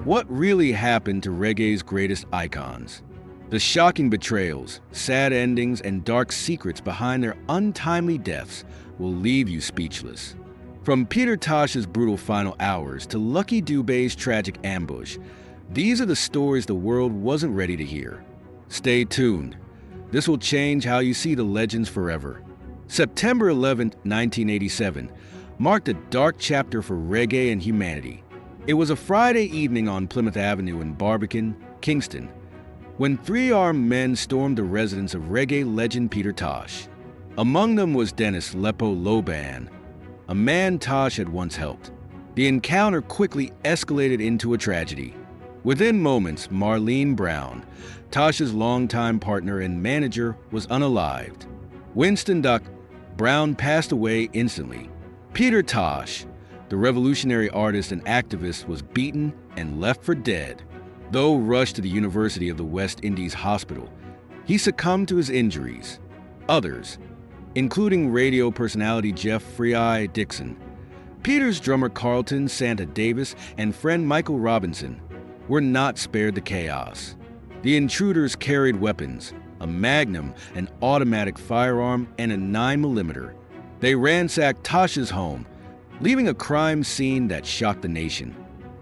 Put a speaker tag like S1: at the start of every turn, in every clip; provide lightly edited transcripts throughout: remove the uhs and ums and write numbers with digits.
S1: What really happened to reggae's greatest icons? The shocking betrayals, sad endings, and dark secrets behind their untimely deaths will leave you speechless. From Peter Tosh's brutal final hours to Lucky Dube's tragic ambush, these are the stories the world wasn't ready to hear. Stay tuned. This will change how you see the legends forever. September 11, 1987, marked a dark chapter for reggae and humanity. It was a Friday evening on Plymouth Avenue in Barbican, Kingston, when three armed men stormed the residence of reggae legend Peter Tosh. Among them was Dennis Lepo Loban, a man Tosh had once helped. The encounter quickly escalated into a tragedy. Within moments, Marlene Brown, Tosh's longtime partner and manager, was unalived. Winston Duck Brown passed away instantly. Peter Tosh, the revolutionary artist and activist, was beaten and left for dead. Though rushed to the University of the West Indies Hospital, he succumbed to his injuries. Others, including radio personality Jeff Free-Eye Dixon, Peter's drummer Carlton Santa Davis, and friend Michael Robinson, were not spared the chaos. The intruders carried weapons, a magnum, an automatic firearm, and a 9mm. They ransacked Tosh's home, leaving a crime scene that shocked the nation.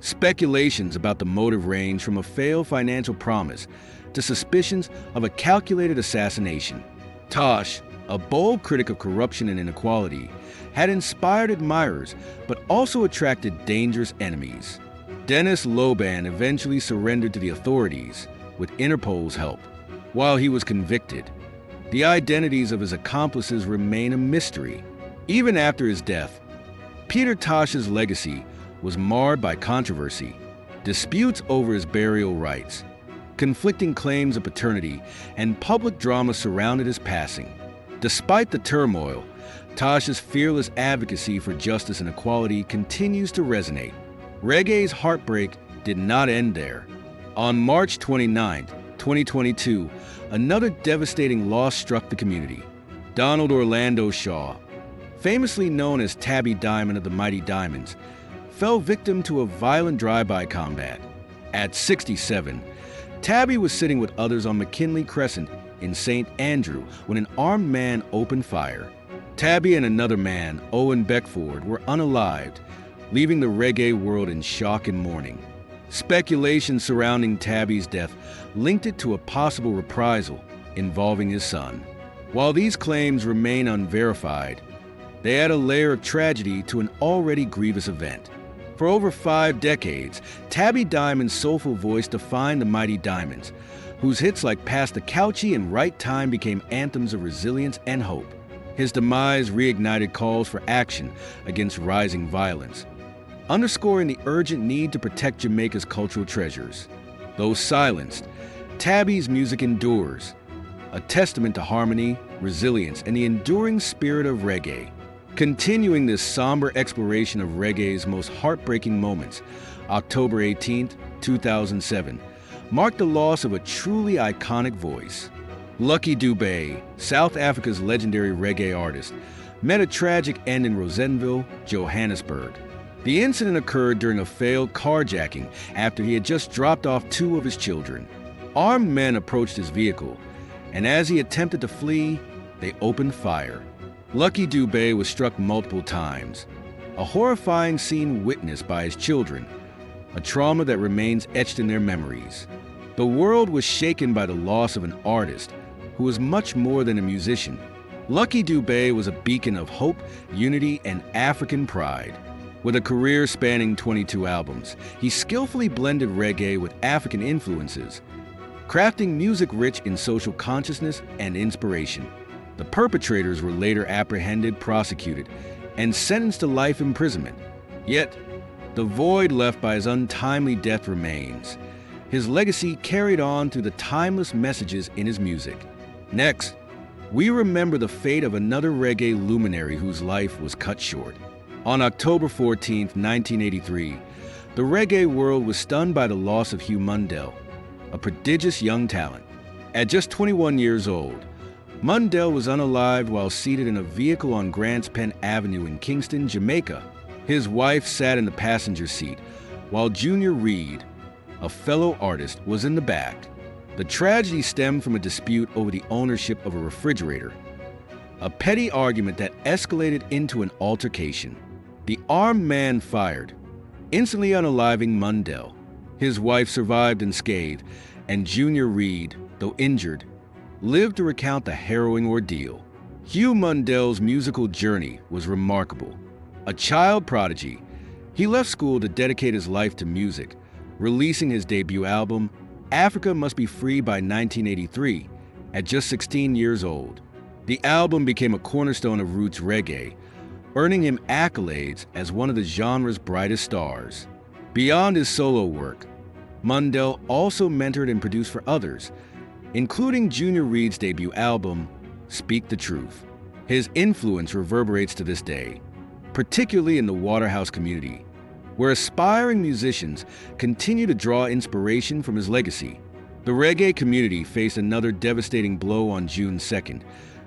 S1: Speculations about the motive range from a failed financial promise to suspicions of a calculated assassination. Tosh, a bold critic of corruption and inequality, had inspired admirers but also attracted dangerous enemies. Dennis Loban eventually surrendered to the authorities with Interpol's help. While he was convicted, the identities of his accomplices remain a mystery. Even after his death, Peter Tosh's legacy was marred by controversy, disputes over his burial rites, conflicting claims of paternity, and public drama surrounded his passing. Despite the turmoil, Tosh's fearless advocacy for justice and equality continues to resonate. Reggae's heartbreak did not end there. On March 29, 2022, another devastating loss struck the community. Donald Orlando Shaw, famously known as Tabby Diamond of the Mighty Diamonds, fell victim to a violent drive-by combat. At 67, Tabby was sitting with others on McKinley Crescent in St. Andrew when an armed man opened fire. Tabby and another man, Owen Beckford, were unalived, leaving the reggae world in shock and mourning. Speculation surrounding Tabby's death linked it to a possible reprisal involving his son. While these claims remain unverified, they add a layer of tragedy to an already grievous event. For over 5 decades, Tabby Diamond's soulful voice defined the Mighty Diamonds, whose hits like Past the Couchie and Right Time became anthems of resilience and hope. His demise reignited calls for action against rising violence, underscoring the urgent need to protect Jamaica's cultural treasures. Though silenced, Tabby's music endures, a testament to harmony, resilience, and the enduring spirit of reggae. Continuing this somber exploration of reggae's most heartbreaking moments, October 18, 2007, marked the loss of a truly iconic voice. Lucky Dube, South Africa's legendary reggae artist, met a tragic end in Rosettenville, Johannesburg. The incident occurred during a failed carjacking after he had just dropped off 2 of his children. Armed men approached his vehicle, and as he attempted to flee, they opened fire. Lucky Dube was struck multiple times, a horrifying scene witnessed by his children, a trauma that remains etched in their memories. The world was shaken by the loss of an artist who was much more than a musician. Lucky Dube was a beacon of hope, unity, and African pride. With a career spanning 22 albums, he skillfully blended reggae with African influences, crafting music rich in social consciousness and inspiration. The perpetrators were later apprehended, prosecuted, and sentenced to life imprisonment. Yet, the void left by his untimely death remains. His legacy carried on through the timeless messages in his music. Next, we remember the fate of another reggae luminary whose life was cut short. On October 14, 1983, the reggae world was stunned by the loss of Hugh Mundell, a prodigious young talent. At just 21 years old, Mundell was unalived while seated in a vehicle on Grants Pen Avenue in Kingston, Jamaica. His wife sat in the passenger seat, while Junior Reed, a fellow artist, was in the back. The tragedy stemmed from a dispute over the ownership of a refrigerator, a petty argument that escalated into an altercation. The armed man fired, instantly unaliving Mundell. His wife survived unscathed, and Junior Reed, though injured, lived to recount the harrowing ordeal. Hugh Mundell's musical journey was remarkable. A child prodigy, he left school to dedicate his life to music, releasing his debut album, Africa Must Be Free, by 1983, at just 16 years old. The album became a cornerstone of roots reggae, earning him accolades as one of the genre's brightest stars. Beyond his solo work, Mundell also mentored and produced for others, including Junior Reed's debut album, Speak the Truth. His influence reverberates to this day, particularly in the Waterhouse community, where aspiring musicians continue to draw inspiration from his legacy. The reggae community faced another devastating blow on June 2nd,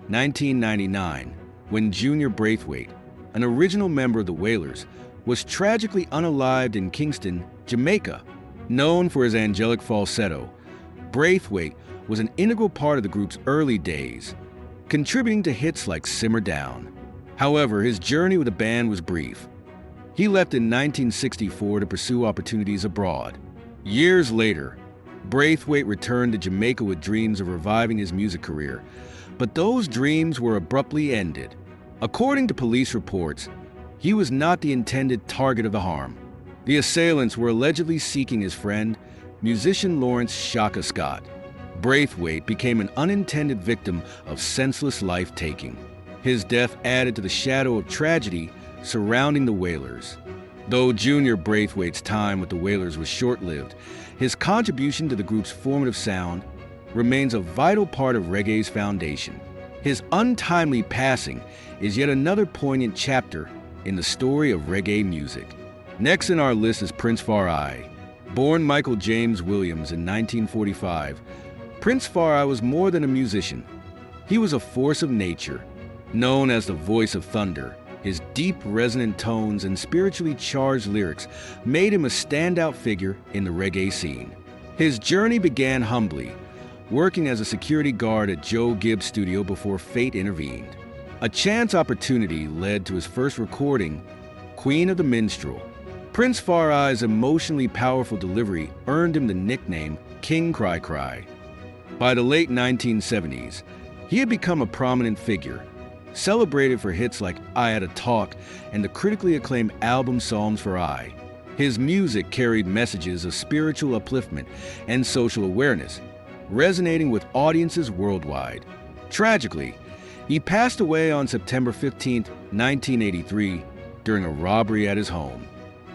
S1: 1999, when Junior Braithwaite, an original member of the Wailers, was tragically unalived in Kingston, Jamaica. Known for his angelic falsetto, Braithwaite was an integral part of the group's early days, contributing to hits like Simmer Down. However, his journey with the band was brief. He left in 1964 to pursue opportunities abroad. Years later, Braithwaite returned to Jamaica with dreams of reviving his music career, but those dreams were abruptly ended. According to police reports, he was not the intended target of the harm. The assailants were allegedly seeking his friend, musician Lawrence Shaka Scott. Braithwaite became an unintended victim of senseless life-taking. His death added to the shadow of tragedy surrounding the Wailers. Though Junior Braithwaite's time with the Wailers was short-lived, his contribution to the group's formative sound remains a vital part of reggae's foundation. His untimely passing is yet another poignant chapter in the story of reggae music. Next in our list is Prince Far I. Born Michael James Williams in 1945, Prince Far I was more than a musician. He was a force of nature. Known as the voice of thunder, his deep, resonant tones and spiritually charged lyrics made him a standout figure in the reggae scene. His journey began humbly, working as a security guard at Joe Gibbs' studio before fate intervened. A chance opportunity led to his first recording, Queen of the Minstrel. Prince Far I's emotionally powerful delivery earned him the nickname King Cry Cry. By the late 1970s, he had become a prominent figure, celebrated for hits like I Had a Talk and the critically acclaimed album Psalms for I. His music carried messages of spiritual upliftment and social awareness, resonating with audiences worldwide. Tragically, he passed away on September 15, 1983, during a robbery at his home.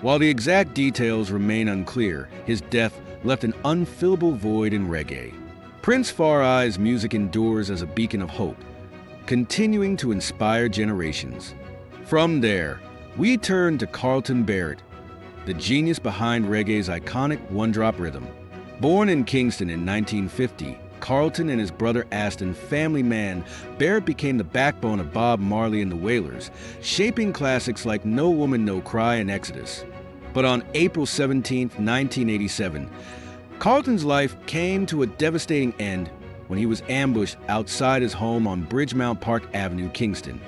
S1: While the exact details remain unclear, his death left an unfillable void in reggae. Prince Far I's music endures as a beacon of hope, continuing to inspire generations. From there, we turn to Carlton Barrett, the genius behind reggae's iconic one-drop rhythm. Born in Kingston in 1950, Carlton and his brother Aston family man, Barrett became the backbone of Bob Marley and the Wailers, shaping classics like No Woman No Cry and Exodus. But on April 17, 1987, Carlton's life came to a devastating end when he was ambushed outside his home on Bridgemount Park Avenue, Kingston.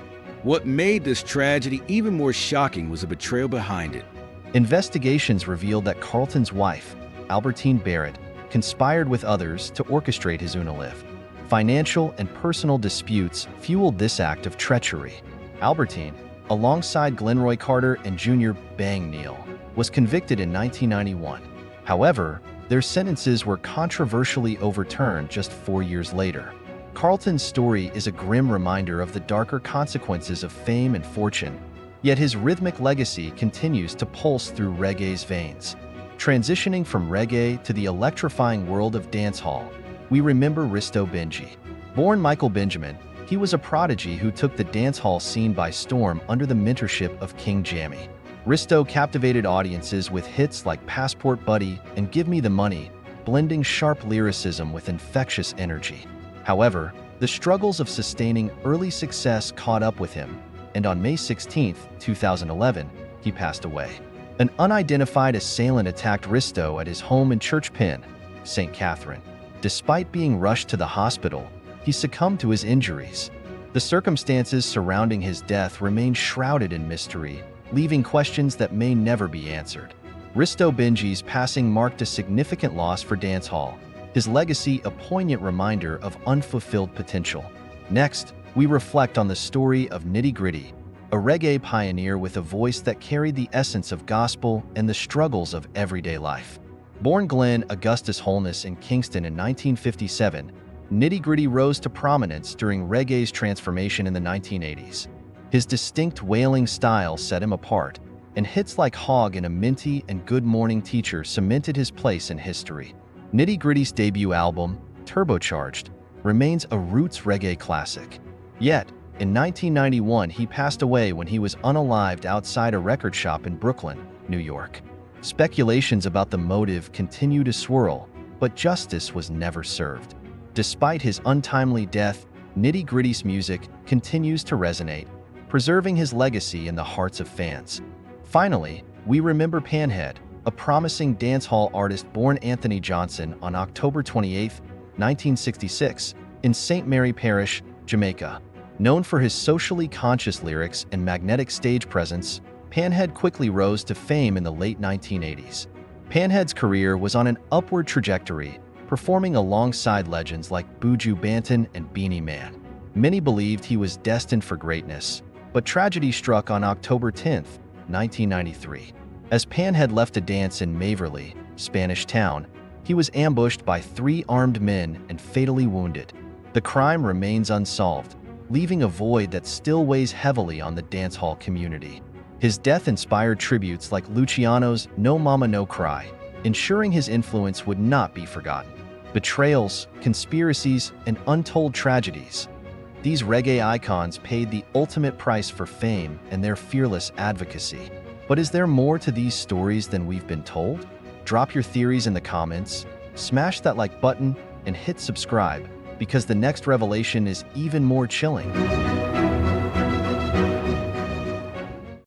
S1: What made this tragedy even more shocking was the betrayal behind it.
S2: Investigations revealed that Carlton's wife, Albertine Barrett, conspired with others to orchestrate his unalived. Financial and personal disputes fueled this act of treachery. Albertine, alongside Glenroy Carter and Junior Bang Neal, was convicted in 1991. However, their sentences were controversially overturned just 4 years later. Carlton's story is a grim reminder of the darker consequences of fame and fortune, yet his rhythmic legacy continues to pulse through reggae's veins. Transitioning from reggae to the electrifying world of dancehall, we remember Risto Benji. Born Michael Benjamin, he was a prodigy who took the dancehall scene by storm under the mentorship of King Jammy. Risto captivated audiences with hits like Passport Buddy and Give Me the Money, blending sharp lyricism with infectious energy. However, the struggles of sustaining early success caught up with him, and on May 16, 2011, he passed away. An unidentified assailant attacked Risto at his home in Church Pin, St. Catherine. Despite being rushed to the hospital, he succumbed to his injuries. The circumstances surrounding his death remain shrouded in mystery, leaving questions that may never be answered. Risto Benji's passing marked a significant loss for dancehall, his legacy a poignant reminder of unfulfilled potential. Next, we reflect on the story of Nitty Gritty, a reggae pioneer with a voice that carried the essence of gospel and the struggles of everyday life. Born Glenn Augustus Holness in Kingston in 1957, Nitty Gritty rose to prominence during reggae's transformation in the 1980s. His distinct wailing style set him apart, and hits like Hog and a Minty and Good Morning Teacher cemented his place in history. Nitty Gritty's debut album, Turbocharged, remains a roots reggae classic. Yet, in 1991 he passed away when he was unalived outside a record shop in Brooklyn, New York. Speculations about the motive continue to swirl, but justice was never served. Despite his untimely death, Nitty Gritty's music continues to resonate, preserving his legacy in the hearts of fans. Finally, we remember Panhead, a promising dancehall artist born Anthony Johnson on October 28, 1966, in St. Mary Parish, Jamaica. Known for his socially conscious lyrics and magnetic stage presence, Panhead quickly rose to fame in the late 1980s. Panhead's career was on an upward trajectory, performing alongside legends like Buju Banton and Beanie Man. Many believed he was destined for greatness, but tragedy struck on October 10, 1993. As Panhead left to dance in Maverly, Spanish Town, he was ambushed by 3 armed men and fatally wounded. The crime remains unsolved, leaving a void that still weighs heavily on the dancehall community. His death inspired tributes like Luciano's No Mama No Cry, ensuring his influence would not be forgotten. Betrayals, conspiracies, and untold tragedies. These reggae icons paid the ultimate price for fame and their fearless advocacy. But is there more to these stories than we've been told? Drop your theories in the comments, smash that like button, and hit subscribe, because the next revelation is even more chilling.